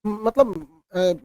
मतलब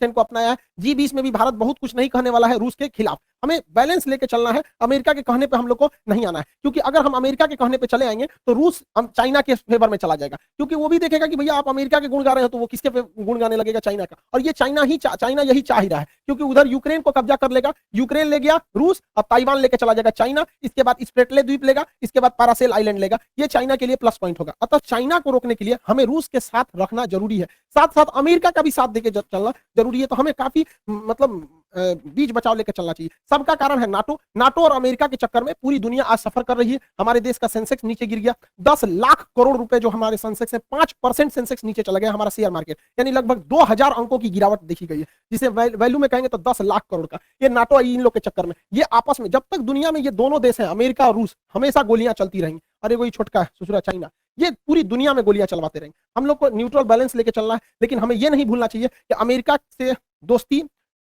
को अपनाया है। G20 में भी भारत बहुत कुछ नहीं कहने वाला है रूस के खिलाफ। हमें बैलेंस लेके चलना है, अमेरिका के कहने पे हम लोग को नहीं आना है, क्योंकि अगर हम अमेरिका के कहने पे चले आएंगे तो रूस हम चाइना के फेवर में चला जाएगा, क्योंकि वो भी देखेगा कि भैया आप अमेरिका के गुण गा रहे हो तो वो किसके गुण गाने लगेगा, चाइना का। और ये चाइना यही चाह ही रहा है, क्योंकि उधर यूक्रेन को कब्जा कर लेगा, यूक्रेन ले गया रूस, अब ताइवान लेके चला जाएगा चाइना, इसके बाद स्प्रेटले द्वीप लेगा, इसके बाद पैरासेल आइलैंड लेगा। ये चाइना के लिए प्लस पॉइंट होगा। अतः चाइना को रोकने के लिए हमें रूस के साथ रखना जरूरी है, साथ साथ अमेरिका का भी साथ देके चलना जरूरी है। तो हमें काफी मतलब बीच बचाव लेकर चलना चाहिए। सबका कारण है नाटो और अमेरिका के चक्कर में पूरी दुनिया आज सफर कर रही है। हमारे देश का सेंसेक्स नीचे गिर गया, 10 लाख करोड़ रुपए जो हमारे सेंसेक्स है, 5% सेंसेक्स नीचे चला गया हमारा शेयर मार्केट, यानी लगभग 2000 अंकों की गिरावट देखी गई है, जिसे वैल्यू में कहेंगे तो 10 लाख करोड़ का। ये नाटो इन लोग के चक्कर में, ये आपस में, जब तक दुनिया में ये दोनों देश हैं अमेरिका और रूस, हमेशा गोलियां चलती रहेंगी। अरे वही छोटका ससुरा चाइना, ये पूरी दुनिया में गोलियां चलवाते रहेंगे। हम लोग को न्यूट्रल बैलेंस लेके चलना है, लेकिन हमें यह नहीं भूलना चाहिए कि अमेरिका से दोस्ती,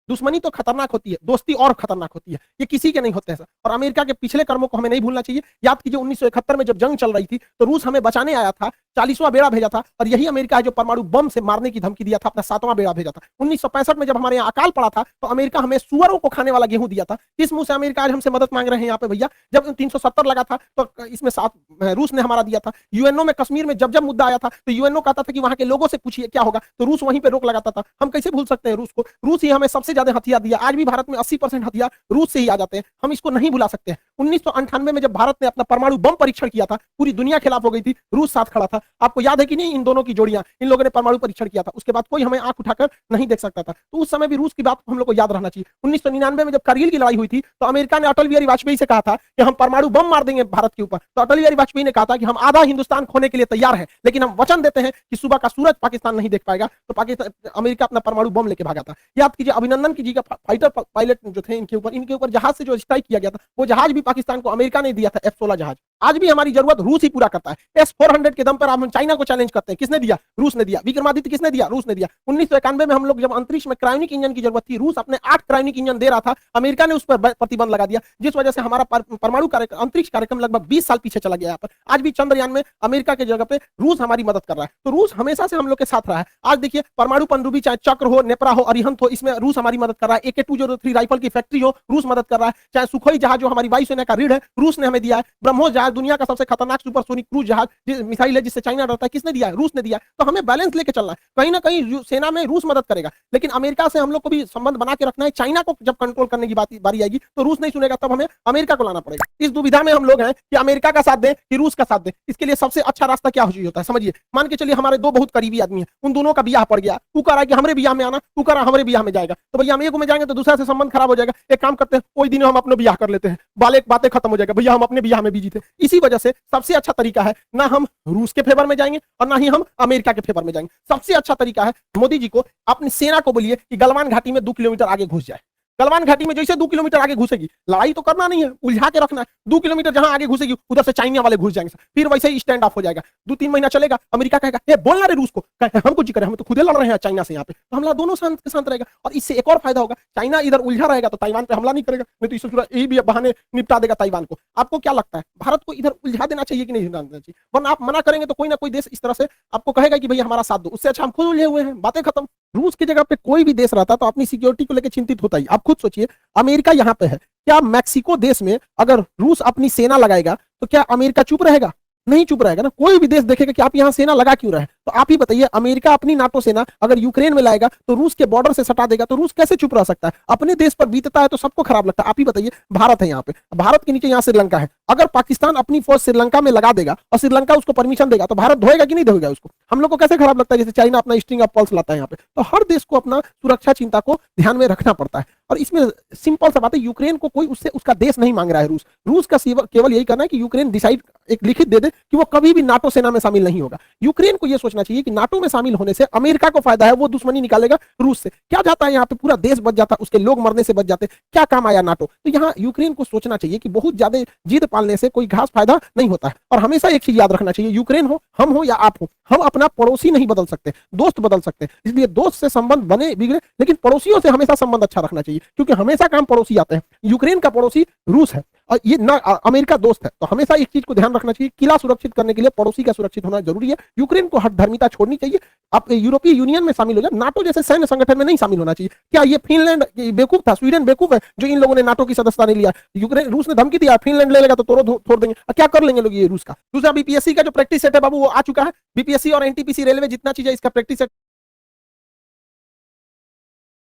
दुश्मनी तो खतरनाक होती है, दोस्ती और खतरनाक होती है, ये किसी के नहीं होते हैं। और अमेरिका के पिछले कर्मों को हमें नहीं भूलना चाहिए। याद कीजिए 1971 में जब जंग चल रही थी तो रूस हमें बचाने आया था, 40वां बेड़ा भेजा था, और यही अमेरिका है जो परमाणु बम से मारने की धमकी दिया था, अपना 7वां बेड़ा भेजा था। 1965 में जब हमारे यहाँ अकाल पड़ा था तो अमेरिका हमें सुअरों को खाने वाला गेहूं दिया था। किस मुंह से अमेरिका आज हमसे मदद मांग रहे हैं यहाँ पे भैया? जब 370 लगा था तो इसमें 7 रूस ने हमारा दिया था। यूएनओ में कश्मीर में जब मुद्दा आया था तो यूएनओ कहता था कि वहां के लोगों से पूछिए क्या होगा, तो रूस वहीं पे रोक लगाता था। हम कैसे भूल सकते हैं रूस को? रूस ही हमें सबसे ज्यादा हथियार दिया। आज भी भारत में 80% हथियार रूस से ही आ जाते हैं, हम इसको नहीं भुला सकते हैं। 1998 में जब भारत ने अपना परमाणु बम परीक्षण किया था, पूरी दुनिया खिलाफ हो गई थी, रूस साथ खड़ा था। आपको याद है कि नहीं इन दोनों की जोड़ियां? इन लोगों ने परमाणु परीक्षण किया था, उसके बाद कोई हमें आंख उठाकर नहीं देख सकता था। तो उस समय भी रूस की बात हम लोग को याद रहना चाहिए। 1999 में जब कारगिल की लड़ाई हुई थी तो अमेरिका ने अटल बिहारी वाजपेयी से कहा था कि हम परमाणु बम मार देंगे भारत के ऊपर, तो अटल बिहारी वाजपेयी ने कहा था कि हम आधा हिंदुस्तान खोने के लिए तैयार हैं, लेकिन हम वचन देते हैं कि सुबह का सूरज पाकिस्तान नहीं देख पाएगा। तो पाकिस्तान, अमेरिका अपना परमाणु बम लेके भागा था। याद कीजिए अभिनंदन की जी का फाइटर पायलट जो थे, इनके ऊपर जहाज से जो स्ट्राइक किया गया था, वो जहाज भी पाकिस्तान को अमेरिका ने दिया था, F-16 जहाज। आज भी हमारी जरूरत रूस ही पूरा करता है। S-400 के दम पर हम चाइना को चैलेंज करते हैं, किसने दिया? रूस ने दिया। विक्रमादित्य किसने दिया? रूस ने दिया। 1991 में हम लोग जब अंतरिक्ष में क्रायोनिक इंजन की जरूरत थी, रूस अपने 8 क्रायोनिक इंजन दे रहा था, अमेरिका ने उस पर प्रतिबंध लगा दिया, जिस वजह से हमारा परमाणु अंतरिक्ष कार्यक्रम लगभग 20 साल पीछे चला गया। यहाँ पर आज भी चंद्रयान में अमेरिका के जगह पे रूस हमारी मदद कर रहा है। तो रूस हमेशा से हम लोग के साथ रहा है। आज देखिए परमाणु पनडुब्बी, चाहे चक्र हो, नेपरा हो, अरिहंत हो, इसमें रूस हमारी मदद कर रहा है। AK-203 राइफल की फैक्ट्री हो, रूस मदद कर रहा है। चाहे सुखोई जहाज जो हमारी वायुसेना का रीढ़ है, रूस ने हमें दिया है। ब्रह्मोस जहाज दुनिया का सबसे खतरनाक सुपरसोनिक क्रूज जहाज मिसाइल है, जिससे चाइना डरता है, किसने दिया है? रूस ने दिया। तो हमें बैलेंस लेके चलना है। कहीं ना कहीं सेना में रूस मदद करेगा, लेकिन अमेरिका से हम लोग को भी संबंध बना के रखना है। चाइना को जब कंट्रोल करने की बारी आएगी तो रूस नहीं सुनेगा, तब हमें अमेरिका को लाना पड़ेगा। इस दुविधा में हम लोग हैं कि अमेरिका का साथ दें कि रूस का साथ दें। इसके लिए सबसे अच्छा रास्ता क्या होता है समझिए? मान के चलिए हमारे दो बहुत करीबी आदमी हैं, उन दोनों का ब्याह पड़ गया, तू कह रहा है कि हमारे ब्याह में आना, तू कह रहा है हमारे ब्याह में जाएगा, तो भैया हम एक में जाएंगे तो दूसरा से संबंध खराब हो जाएगा। एक काम करते हैं, कोई दिन हम अपने ब्याह कर लेते हैं, बातें खत्म हो जाएगा, भैया हम अपने ब्याह में बिजी थे। इसी वजह से सबसे अच्छा तरीका है, ना हम रूस के फेवर में जाएंगे और ना ही हम अमेरिका के फेवर में जाएंगे। सबसे अच्छा तरीका है मोदी जी को अपनी सेना को बोलिए कि गलवान घाटी में 2 किलोमीटर आगे घुस जाए। गलवान घाटी में जैसे 2 किलोमीटर आगे घुसेगी, लड़ाई तो करना नहीं है, उलझा के रखना है। 2 किलोमीटर जहां आगे घुसेगी उधर से चाइना वाले घुस जाएंगे, फिर वैसे ही स्टैंड ऑफ हो जाएगा। 2-3 महीना चलेगा, अमेरिका कहेगा ए बोलना रे रूस को, हमको जी करे, हम तो खुदे लड़ रहे हैं चाइना से यहाँ पे, तो हमला दोनों शांत के शांत रहेगा। और इससे एक और फायदा होगा, चाइना इधर उलझा रहेगा तो ताइवान पे हमला नहीं करेगा, नहीं तो इस यही भी बहाने निपटा देगा ताइवान को। आपको क्या लगता है, भारत को इधर उलझा देना चाहिए कि नहीं देना चाहिए? वरना आप मना करेंगे तो कोई ना कोई देश इस तरह से आपको कहेगा कि भैया हमारा साथ दो। उससे अच्छा हम खुद उलझे हुए हैं, बातें खत्म। रूस की जगह पे कोई भी देश रहता तो अपनी सिक्योरिटी को लेकर चिंतित होता ही। आप खुद सोचिए, अमेरिका यहाँ पे है, क्या मैक्सिको देश में अगर रूस अपनी सेना लगाएगा तो क्या अमेरिका चुप रहेगा? नहीं चुप रहेगा ना। कोई भी देश देखेगा कि आप यहाँ सेना लगा क्यों रहे। तो आप ही बताइए, अमेरिका अपनी नाटो सेना अगर यूक्रेन में लाएगा तो रूस के बॉर्डर से सटा देगा, तो रूस कैसे चुप रह सकता है? अपने देश पर बीतता है तो सबको खराब लगता है। आप ही बताइए, भारत है यहाँ पे, भारत के नीचे यहाँ श्रीलंका है, अगर पाकिस्तान अपनी फौज श्रीलंका में लगा देगा और श्रीलंका उसको परमिशन देगा तो भारत धोएगा कि नहीं धोएगा उसको? हम लोग को कैसे खराब लगता है जैसे चाइना अपना स्ट्रिंग ऑफ पल्स लाता है यहाँ पे। तो हर देश को अपना सुरक्षा चिंता को ध्यान में रखना पड़ता है। और इसमें सिंपल सा बात है, यूक्रेन को कोई उससे उसका देश नहीं मांग रहा है। रूस का केवल यही करना है कि यूक्रेन डिसाइड एक लिखित दे दे कि वो कभी भी नाटो सेना में शामिल नहीं होगा। यूक्रेन को यह सोचना चाहिए कि नाटो में शामिल होने से अमेरिका को फायदा है, वो दुश्मनी निकालेगा रूस से। क्या जाता है यहाँ पे, पूरा देश बच जाता, उसके लोग मरने से बच जाते, क्या काम आया नाटो? तो यहाँ यूक्रेन को सोचना चाहिए कि बहुत ज्यादा जिद पालने से कोई खास फायदा नहीं होता है। और हमेशा एक चीज याद रखना चाहिए, यूक्रेन हो, हम हो या आप हो, हम अपना पड़ोसी नहीं बदल सकते, दोस्त बदल सकते हैं। इसलिए दोस्त से संबंध बने बिगड़े, लेकिन पड़ोसियों से हमेशा संबंध अच्छा रखना चाहिए, क्योंकि हमेशा काम पड़ोसी आते हैं। यूक्रेन का पड़ोसी रूस है, और ये ना अमेरिका दोस्त है, तो हमेशा एक चीज को ध्यान रखना चाहिए, किला सुरक्षित करने के लिए पड़ोसी का सुरक्षित होना जरूरी है। यूक्रेन को हठधर्मिता छोड़नी चाहिए, आप यूरोपीय यूनियन में शामिल हो जाए, नाटो जैसे सैन्य संगठन में नहीं शामिल होना चाहिए। क्या ये फिनलैंड बेवकूफ था, स्वीडन बेवकूफ है जो इन लोगों ने नाटो की सदस्यता नहीं लिया? यूक्रेन, रूस ने धमकी दिया फिनलैंड ले लेगा तो तोड़ छोड़ देंगे, क्या कर लेंगे लोग ये रूस का? दूसरा बीपीएससी का जो प्रैक्टिस सेट है बाबू वो आ चुका है, बीपीएससी और एनटीपीसी रेलवे जितना चीज है इसका प्रैक्टिस सेट